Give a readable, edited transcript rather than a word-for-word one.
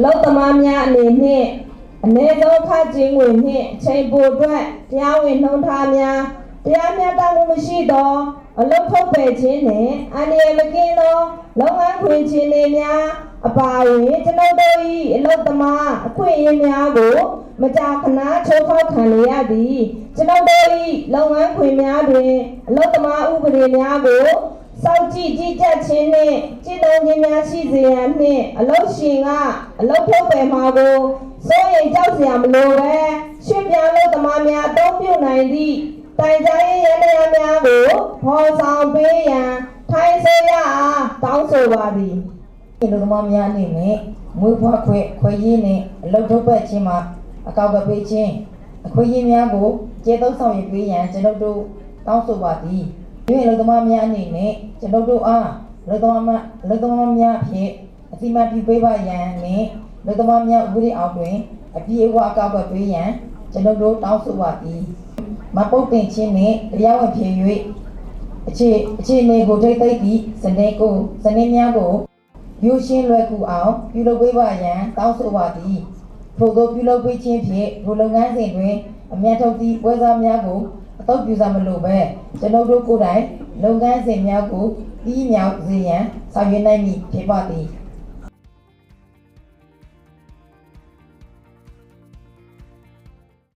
လောက်သမားများအနေနဲ့အနေဆုံးခကျင်းဝင်နှင့်ချိန်ပိုအတွက်တရားဝင်နှုံးထားများတရားမျှတမှုမရှိသောအလုပ်ထုတ်ပယ်ခြင်းနှင့်အန္တရာယ်မကင်းသောလုပ်ငန်းခွင်ခြင်းတွေများအပါအဝင်ကျွန်ုပ်တို့၏အလုပ်သမားအခွင့်အရေးများကိုမကြာခဏချိုးဖောက်ခံရသည်ကျွန်ုပ်တို့၏လုပ်ငန်းခွင်များတွင်အလုပ်သမားဥပဒေများကိုစောင့်ကြည့်ကြီးကြပ်ခြင်းနှင့်ကြည်တုံခြင်းများရှိစေရန်နှင့်အလုပ်ရှင်ကအလုပ်ထုတ်ပယ်မှာကိုစိုးရိမ်ကြောက်စရာမလိုပဲရွှေ့ပြောင်းလုပ်သမားများအသုံးပြုနိုင်သည့်တိုင်ကြားရေးရန်တရားများကိုဖော်ဆောင်ပေးရန်ထိုင်းဆိုရအားတောင်းဆိုပါသည်လူသမားများအနေနဲ့မွေးဖွားခွေရေးနဲ့အလုပ်ထုတ်ပတ်ခြင်းမှာအကောက်အပေးခြင်းအခွင့်အရေးများကိုကျေသုံးဆောင်ရပေးရန်ကျွန်ုပ်တို့တောင်းဆိုပါသည်ဒီလူသမားများအနေနဲ့ကျွန်ုပ်တို့အားလူသမားများဖြင့်အစီအမံပြုပေးပါရန်နဲ့လူသမားများဥပဒေအောက်တွင်အပြည့်အဝအကောက်အပေးရန်ကျွန်ုပ်တို့တောင်းဆိုပါသည်မပုတ်တင်ခြင်းနဲ့တရားဝင်ဖြစ်၍အခြေအနေကိုထိသိသည့်စနစ်များကိုယူရှင်းလွယ်ကူအောင်ပြုလုပ်ပေးပါရန်တောင်းဆိုပါသည်ထို့သောပြုလုပ်ပေးခြင်းဖြင့်ထိုလုပ်ငန်းစဉ်တွင်အမြတ်ထုတ်သည့်ပွဲစားများကိုအသုံးပြုစားမလို့ပဲကျွန်ုပ်တို့ကိုယ်တိုင်လုပ်ငန်းစဉ်များကိုပြီးမြောက်စေရန်ဆောင်ရွက်နိုင်မည်ဖြစ်ပါသည်